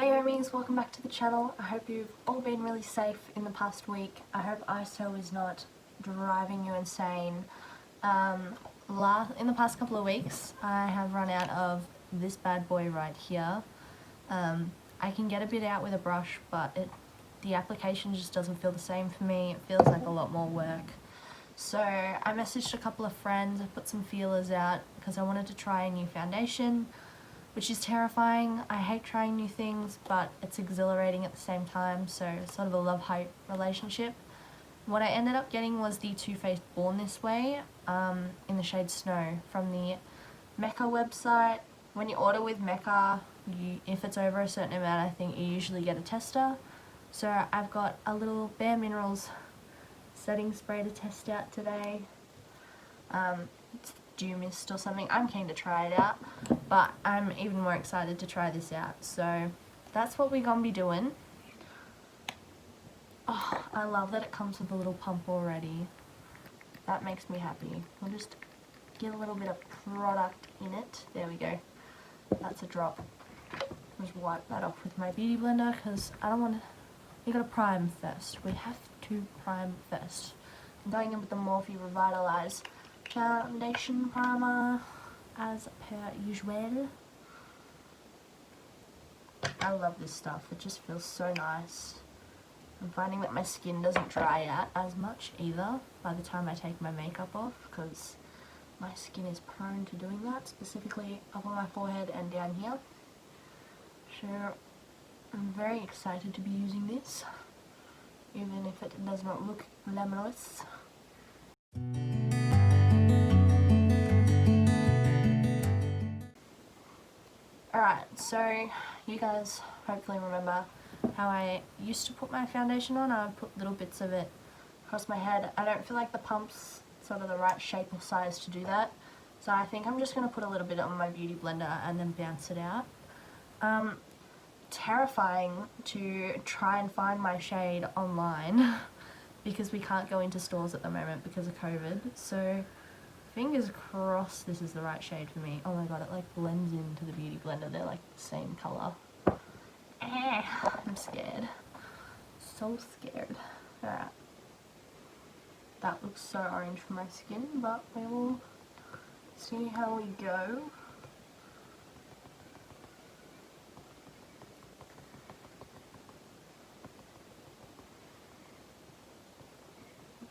Hey homies, welcome back to the channel. I hope you've all been really safe in the past week. I hope ISO is not driving you insane. In the past couple of weeks I have run out of this bad boy right here. I can get a bit out with a brush, but the application just doesn't feel the same for me. It feels like a lot more work. So I messaged a couple of friends, I put some feelers out because I wanted to try a new foundation, which is terrifying. I hate trying new things, but it's exhilarating at the same time, so it's sort of a love-hate relationship. What I ended up getting was the Too Faced Born This Way in the shade Snow from the Mecca website. When you order with Mecca, if it's over a certain amount, I think you usually get a tester. So I've got a little Bare Minerals setting spray to test out today. It's Dew Mist or something. I'm keen to try it out, but I'm even more excited to try this out. So that's what we're gonna be doing. Oh, I love that it comes with a little pump already. That makes me happy. We'll just get a little bit of product in it. There we go. That's a drop. Just wipe that off with my beauty blender because I don't want to. You gotta prime first. We have to prime first. I'm going in with the Morphe Revitaliser foundation primer as per usual. I love this stuff. It just feels so nice. I'm finding that my skin doesn't dry out as much either by the time I take my makeup off, because my skin is prone to doing that, specifically up on my forehead and down here. So I'm very excited to be using this, even if it does not look glamorous. Alright, so you guys hopefully remember how I used to put my foundation on. I would put little bits of it across my head. I don't feel like the pump's sort of the right shape or size to do that, so I think I'm just going to put a little bit on my beauty blender and then bounce it out. Terrifying to try and find my shade online because we can't go into stores at the moment because of COVID, so fingers crossed this is the right shade for me. Oh my god, it like blends into the beauty blender. They're like the same colour. I'm scared. So scared. Alright. That looks so orange for my skin, but we will see how we go.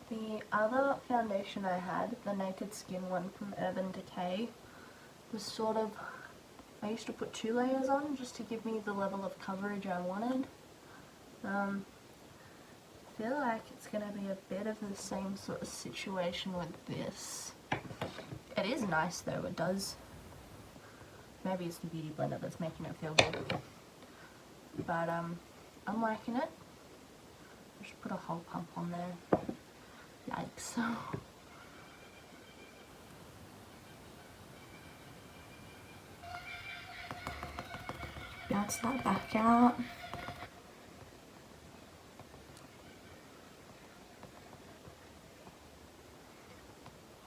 The other foundation I had, the Naked Skin one from Urban Decay, was sort of, I used to put 2 layers on just to give me the level of coverage I wanted. I feel like it's going to be a bit of the same sort of situation with this. It is nice though, it does. Maybe it's the beauty blender that's making it feel good. But I'm liking it. I should put a whole pump on there. Yikes. Bounce that back out.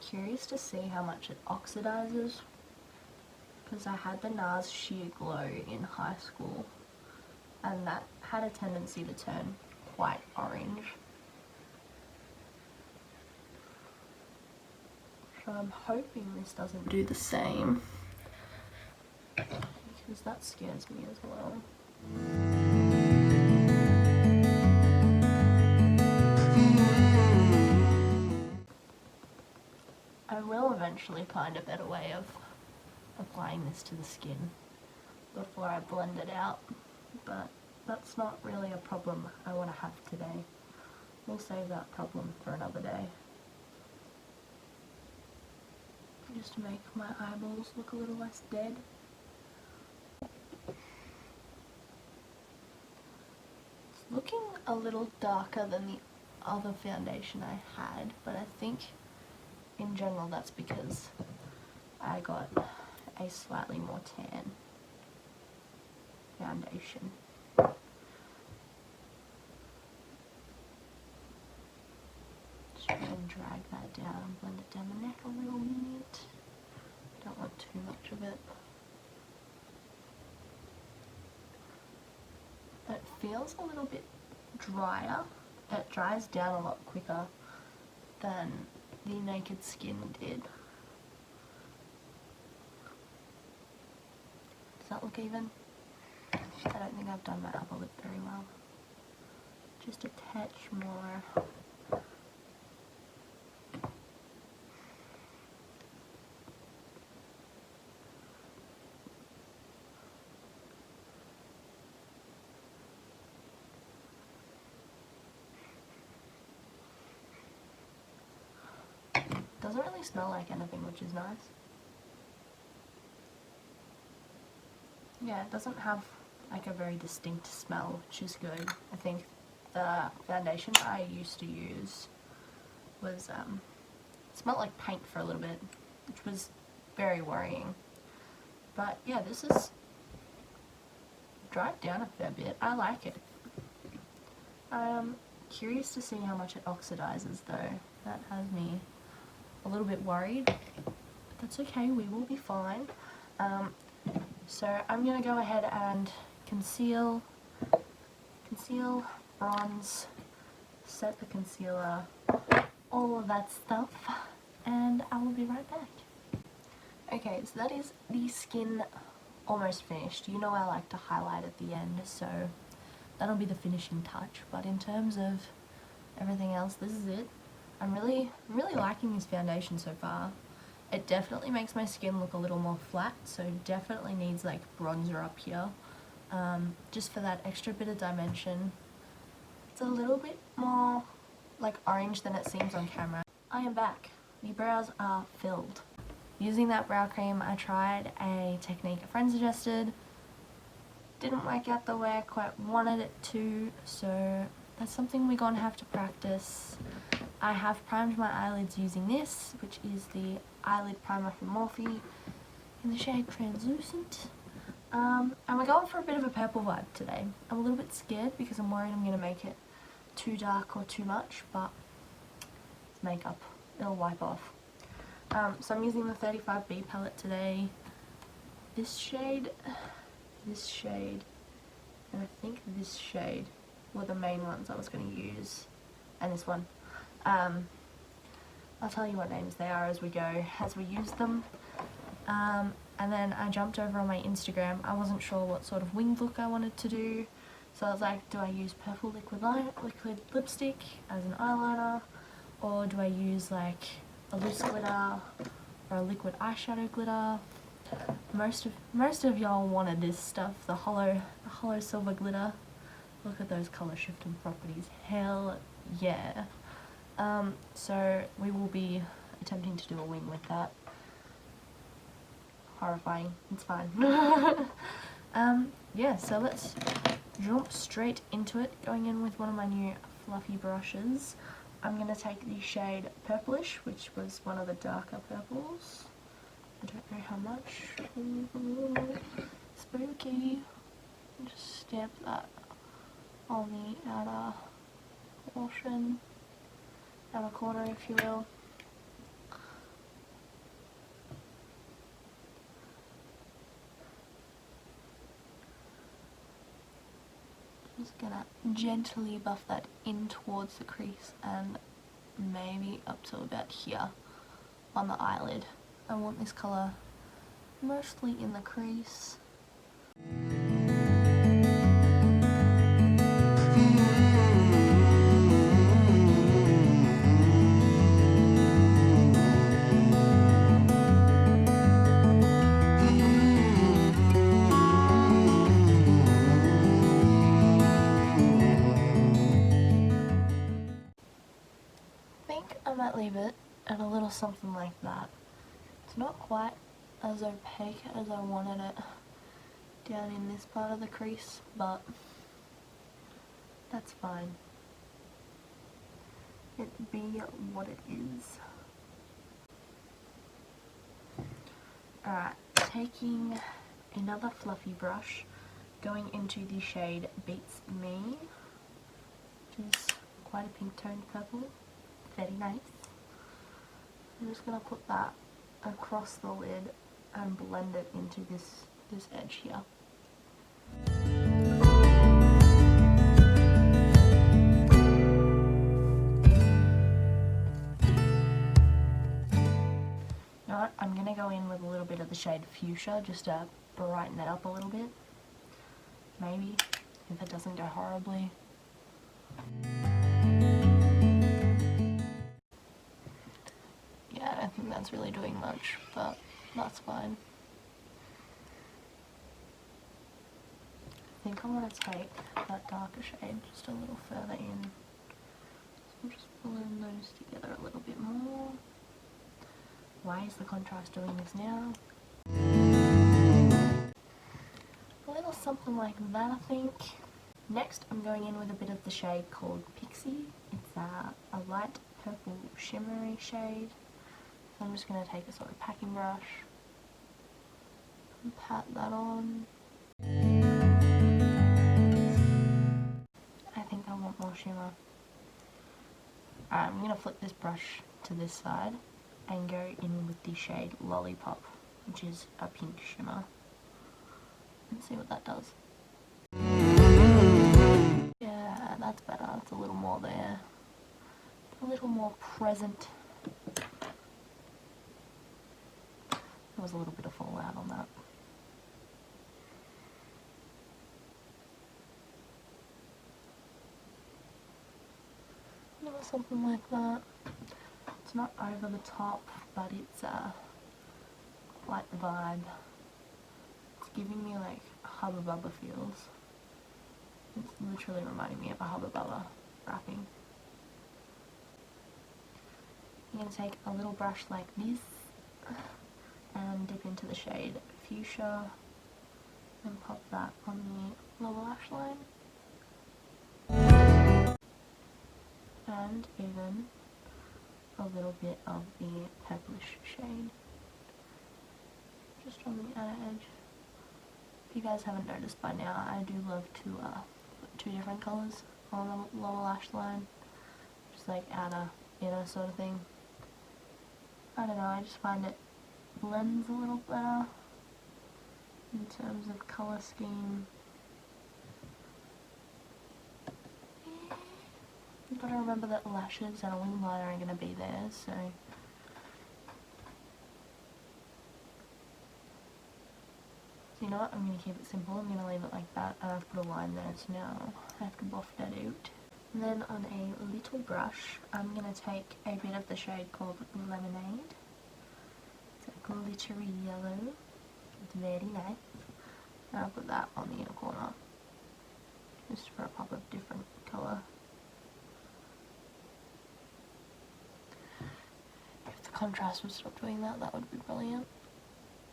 Curious to see how much it oxidizes, because I had the NARS Sheer Glow in high school and that had a tendency to turn quite orange. So I'm hoping this doesn't do the same, because that scares me as well. I will eventually find a better way of applying this to the skin before I blend it out, but that's not really a problem I want to have today. We'll save that problem for another day. Just to make my eyeballs look a little less dead. It's looking a little darker than the other foundation I had, but I think in general that's because I got a slightly more tan foundation. Just try and drag that down, blend it down the neck a little bit. Don't want too much of it. feels a little bit drier. It dries down a lot quicker than the Naked Skin did. Does that look even? I don't think I've done my upper lip very well. Just a touch more. Doesn't really smell like anything, which is nice. Yeah, it doesn't have like a very distinct smell, which is good. I think the foundation I used to use was smelled like paint for a little bit, which was very worrying. But yeah, this is dried down a fair bit. I like it. I'm curious to see how much it oxidizes though. That has me a little bit worried. But that's okay, we will be fine. So I'm going to go ahead and conceal, bronze, set the concealer, all of that stuff, and I will be right back. Okay, so that is the skin almost finished. You know I like to highlight at the end, so that'll be the finishing touch. But in terms of everything else, this is it. I'm really liking this foundation so far. It definitely makes my skin look a little more flat, so definitely needs like bronzer up here, just for that extra bit of dimension. It's a little bit more like orange than it seems on camera. I am back. The brows are filled. Using that brow cream, I tried a technique a friend suggested. Didn't work out the way I quite wanted it to, so that's something we're gonna have to practice. I have primed my eyelids using this, which is the Eyelid primer from Morphe in the shade Translucent. And we're going for a bit of a purple vibe today. I'm a little bit scared because I'm worried I'm going to make it too dark or too much, but it's makeup. It'll wipe off. So I'm using the 35B palette today. This shade, and I think this shade were the main ones I was going to use, and this one. I'll tell you what names they are as we go, as we use them. And then I jumped over on my Instagram. I wasn't sure what sort of winged look I wanted to do, so I was like, do I use purple liquid lipstick as an eyeliner, or do I use like a loose glitter or a liquid eyeshadow glitter? Most of y'all wanted this stuff, the hollow silver glitter. Look at those color shifting properties. Hell yeah. So we will be attempting to do a wing with that. Horrifying. It's fine. Yeah, so let's jump straight into it. Going in with one of my new fluffy brushes. I'm going to take the shade Purplish, which was one of the darker purples. I don't know how much. Spooky. Just stamp that on the outer portion. Outer corner, if you will. Just gonna gently buff that in towards the crease and maybe up to about here on the eyelid. I want this colour mostly in the crease. Leave it at a little something like that. It's not quite as opaque as I wanted it down in this part of the crease, but that's fine. It be what it is. Alright, taking another fluffy brush, going into the shade Beats Me, which is quite a pink toned purple. Very nice. I'm just going to put that across the lid and blend it into this edge here. shade Fuchsia just to brighten it up a little bit. Maybe, if it doesn't go horribly. Yeah, I don't think that's really doing much, but that's fine. I think I want to take that darker shade just a little further in. So I'm just pulling those together a little bit more. Why is the contrast doing this now? A little something like that, I think. Next, I'm going in with a bit of the shade called Pixie. It's a light purple shimmery shade. So I'm just going to take a sort of packing brush and pat that on. I think I want more shimmer. Alright, I'm going to flip this brush to this side and go in with the shade Lollipop, which is a pink shimmer, and see what that does. Yeah, that's better. It's a little more there. A little more present. There was a little bit of fallout on that. Something like that. It's not over the top, but it's like the vibe. It's giving me like Hubba Bubba feels. It's literally reminding me of a Hubba Bubba wrapping. I'm going to take a little brush like this and dip into the shade Fuchsia and pop that on the lower lash line. And even a little bit of the purplish shade just on the outer edge. If you guys haven't noticed by now, I do love to put two different colours on the lower lash line, just like outer, inner sort of thing. I don't know, I just find it blends a little better in terms of colour scheme. You've got to remember that lashes and a wing liner are going to be there, so you know what, I'm going to keep it simple. I'm going to leave it like that, and I've put a line there, so now I have to buff that out. And then on a little brush, I'm going to take a bit of the shade called Lemonade. It's a glittery yellow. It's very nice. And I'll put that on the inner corner, just for a pop of different colour. Contrast would stop doing that, that would be brilliant,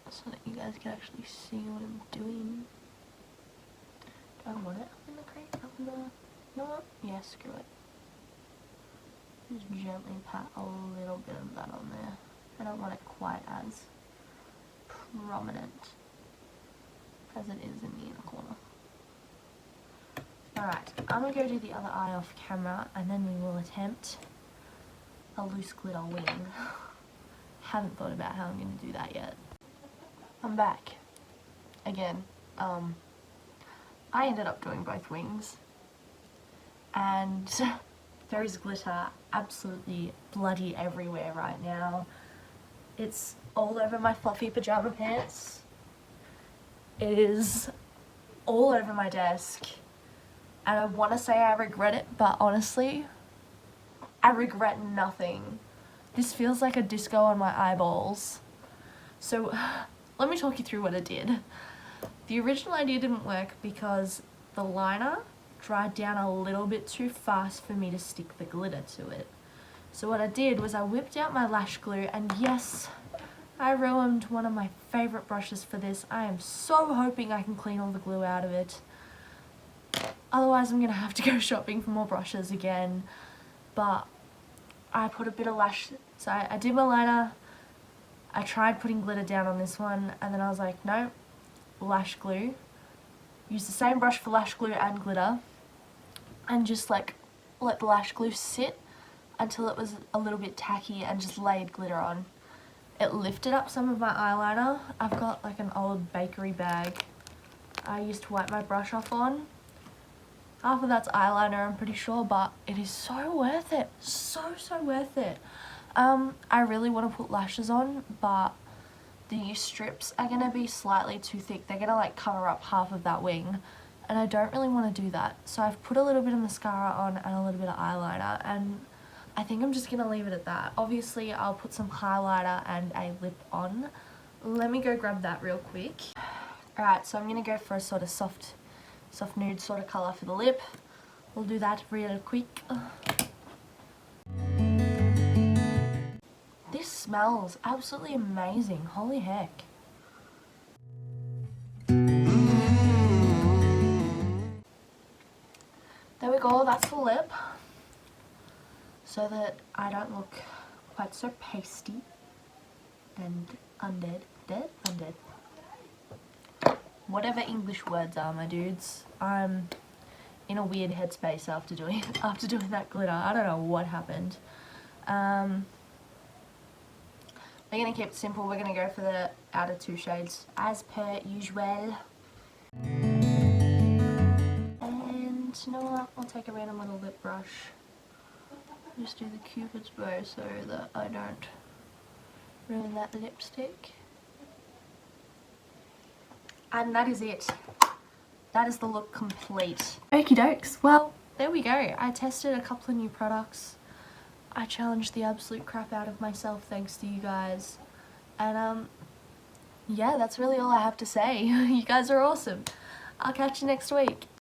so that you guys can actually see what I'm doing. Do I want it up in the crease? Up in the... You know what? Yeah, screw it. Just gently pat a little bit of that on there. I don't want it quite as prominent as it is in the inner corner. Alright, I'm going to go do the other eye off camera, and then we will attempt a loose glitter wing. Haven't thought about how I'm going to do that yet. I'm back again. I ended up doing both wings, and there is glitter absolutely bloody everywhere right now. It's all over my fluffy pajama pants. It is all over my desk, and I want to say I regret it, but honestly, I regret nothing. This feels like a disco on my eyeballs. So let me talk you through what I did. The original idea didn't work because the liner dried down a little bit too fast for me to stick the glitter to it. So what I did was I whipped out my lash glue, and yes, I ruined one of my favourite brushes for this. I am so hoping I can clean all the glue out of it. Otherwise I'm going to have to go shopping for more brushes again. But I put a bit of lash, so I did my liner, I tried putting glitter down on this one, and then I was like, no, lash glue. Use the same brush for lash glue and glitter, and just like let the lash glue sit until it was a little bit tacky, and just layered glitter on. It lifted up some of my eyeliner. I've got like an old bakery bag I used to wipe my brush off on. Half of that's eyeliner, I'm pretty sure, but it is so worth it. So worth it. I really want to put lashes on, but these strips are going to be slightly too thick. They're going to like cover up half of that wing, and I don't really want to do that. So I've put a little bit of mascara on and a little bit of eyeliner, and I think I'm just going to leave it at that. Obviously I'll put some highlighter and a lip on. Let me go grab that real quick. Alright, so I'm going to go for a sort of soft nude sort of colour for the lip. We'll do that real quick. This smells absolutely amazing. Holy heck. There we go, that's the lip. So that I don't look quite so pasty and undead. Undead. Whatever English words are, my dudes. I'm in a weird headspace after doing that glitter. I don't know what happened. We're gonna keep it simple. We're gonna go for the outer two shades as per usual. And you know what? I'll take a random little lip brush. Just do the Cupid's bow so that I don't ruin that lipstick. And that is it. That is the look complete. Okie dokes. Well, there we go. I tested a couple of new products. I challenged the absolute crap out of myself thanks to you guys. And yeah, that's really all I have to say. You guys are awesome. I'll catch you next week.